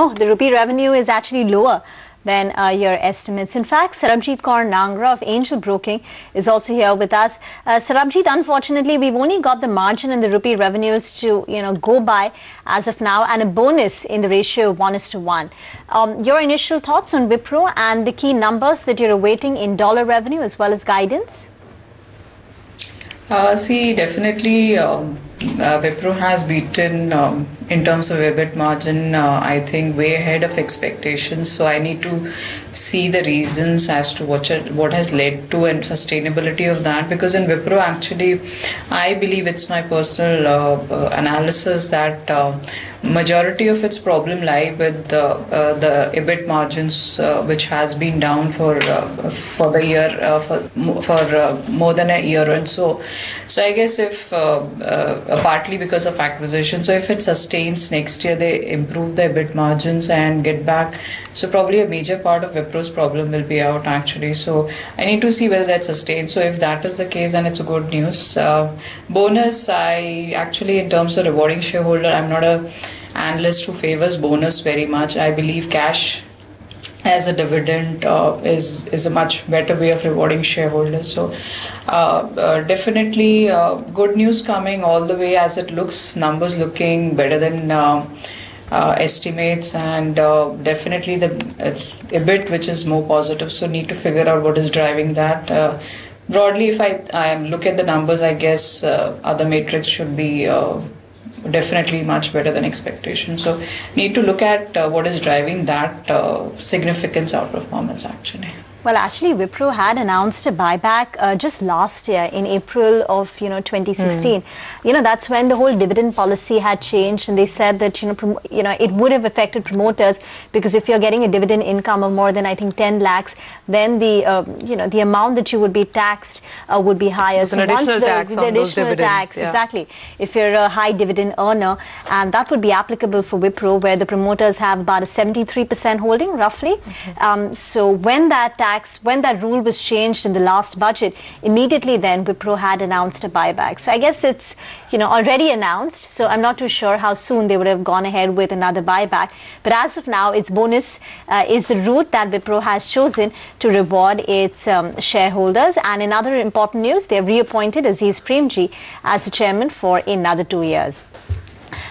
Oh, the rupee revenue is actually lower than your estimates. In fact, Sarabjit Kaur Nangra of Angel Broking is also here with us. Sarabjit, unfortunately, we've only got the margin and the rupee revenues to go by as of now, and a bonus in the ratio of 1:1. Your initial thoughts on Wipro and the key numbers that you're awaiting in dollar revenue as well as guidance? Definitely Wipro has beaten in terms of EBIT margin, I think way ahead of expectations. So I need to see the reasons as to what has led to and sustainability of that. Because in Wipro, actually, I believe it's my personal analysis that majority of its problem lie with the EBIT margins, which has been down for the year for more than a year and so. So I guess if partly because of acquisition, so if it sustains next year, they improve the EBIT margins and get back. So probably a major part of Wipro's problem will be out actually. So I need to see whether that sustains. So if that is the case, then it's a good news. Bonus, I actually, in terms of rewarding shareholder, I'm not a analyst who favors bonus very much. I believe cash as a dividend is a much better way of rewarding shareholders. So definitely good news coming all the way as it looks, numbers looking better than estimates, and definitely it's a bit which is more positive. So need to figure out what is driving that. Broadly, if I look at the numbers, I guess other metrics should be definitely much better than expectation. So need to look at what is driving that significance outperformance actually. Well, actually, Wipro had announced a buyback just last year in April of 2016. That's when the whole dividend policy had changed, and they said that it would have affected promoters, because if you're getting a dividend income of more than, I think, 10 lakhs, then the the amount that you would be taxed would be higher. So once the additional tax, exactly. If you're a high dividend earner, and that would be applicable for Wipro, where the promoters have about a 73% holding, roughly. So when that rule was changed in the last budget, immediately then Wipro had announced a buyback. So I guess it's already announced. So I'm not too sure how soon they would have gone ahead with another buyback. But as of now, its bonus is the route that Wipro has chosen to reward its shareholders. And in other important news, they've reappointed Aziz Premji as the chairman for another 2 years.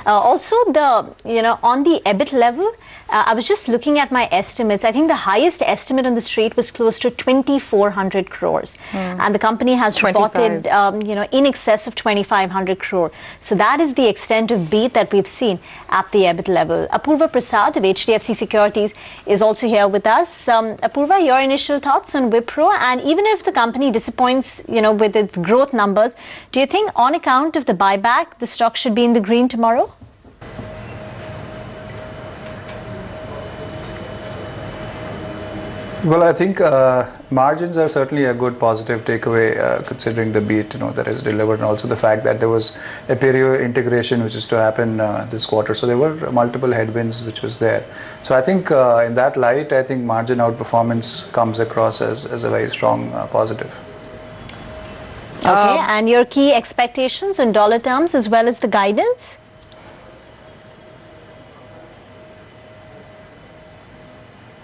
Also, on the EBIT level, I was just looking at my estimates. I think the highest estimate on the street was close to 2,400 crores. And the company has reported, in excess of 2,500 crore. So that is the extent of beat that we've seen at the EBIT level. Apurva Prasad of HDFC Securities is also here with us. Apurva, your initial thoughts on Wipro, and even if the company disappoints, with its growth numbers, do you think on account of the buyback, the stock should be in the green tomorrow? Well, I think margins are certainly a good positive takeaway considering the beat that is delivered, and also the fact that there was a Appareo integration which is to happen this quarter. So there were multiple headwinds which was there. So I think in that light, I think margin outperformance comes across as a very strong positive. Okay, and your key expectations in dollar terms as well as the guidance?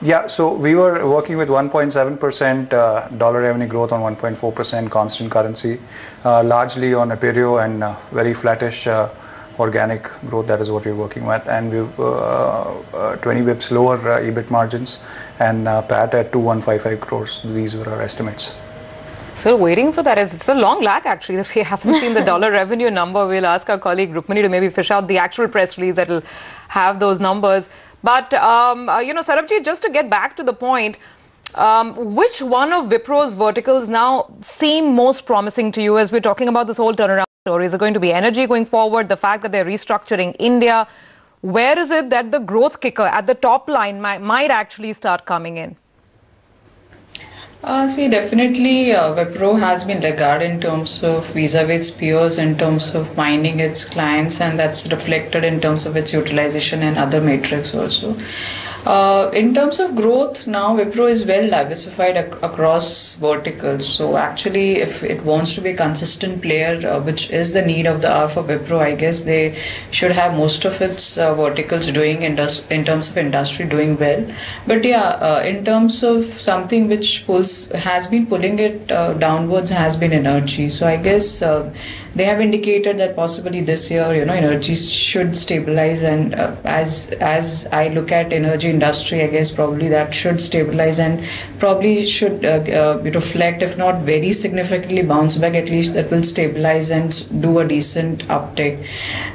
Yeah, so we were working with 1.7% dollar revenue growth on 1.4% constant currency, largely on Appareo, and very flattish organic growth. That is what we're working with, and we 20 bips lower EBIT margins, and PAT at 2,155 crores. These were our estimates. Still waiting for that. It's a long lag actually that we haven't seen the dollar revenue number. We'll ask our colleague Rukmini to maybe fish out the actual press release that will have those numbers. But, Sarabjit, just to get back to the point, which one of Wipro's verticals now seem most promising to you as we're talking about this whole turnaround story? Is it going to be energy going forward, the fact that they're restructuring India? Where is it that the growth kicker at the top line might actually start coming in? Definitely Wipro has been regarded in terms of vis-a-vis its peers in terms of mining its clients, and that's reflected in terms of its utilization and other metrics also. In terms of growth, now Wipro is well diversified across verticals. So actually, if it wants to be a consistent player, which is the need of the hour for Wipro, I guess they should have most of its verticals doing in terms of industry doing well. But yeah, in terms of something which has been pulling it downwards has been energy. So I guess they have indicated that possibly this year, energy should stabilize, and as I look at energy industry, I guess probably that should stabilize and probably should reflect, if not very significantly bounce back, at least that will stabilize and do a decent uptick.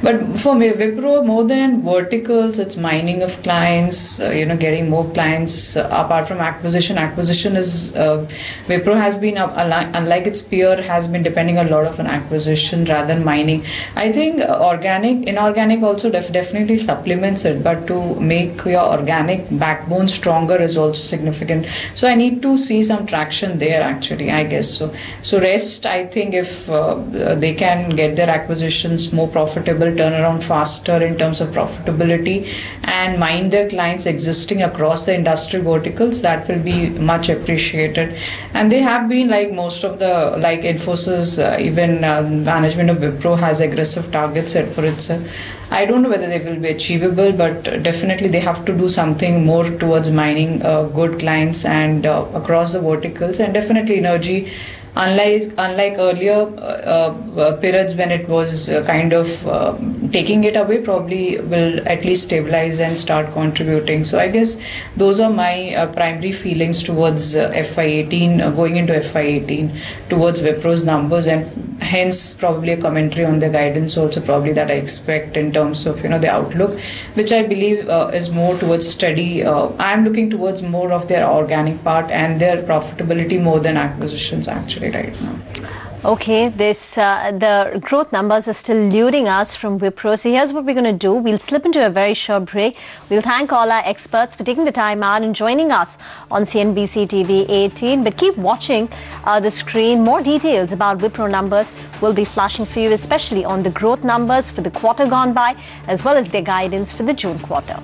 But for me, Wipro, more than verticals, it's mining of clients, getting more clients apart from acquisition. Acquisition is Wipro has been, unlike its peer, has been depending a lot of an acquisition rather than mining. I think inorganic also definitely supplements it, but to make your organic backbone stronger is also significant. So I need to see some traction there actually, I guess so. So rest, I think if they can get their acquisitions more profitable, turn around faster in terms of profitability, and mine their clients existing across the industry verticals, that will be much appreciated. And they have been, like most of the, like Infosys, even management of Wipro has aggressive targets set for itself. I don't know whether they will be achievable, but definitely they have to do something more towards mining good clients and across the verticals, and definitely energy. Unlike earlier periods when it was kind of taking it away, probably will at least stabilize and start contributing. So I guess those are my primary feelings towards FY18, going into FY18, towards Wipro's numbers, and hence probably a commentary on the guidance also probably that I expect in terms of the outlook, which I believe is more towards steady. I am looking towards more of their organic part and their profitability more than acquisitions actually right now. Okay, the growth numbers are still luring us from Wipro. So here's what we're going to do. We'll slip into a very short break. We'll thank all our experts for taking the time out and joining us on CNBC TV 18. But keep watching the screen. More details about Wipro numbers will be flashing for you, especially on the growth numbers for the quarter gone by, as well as their guidance for the June quarter.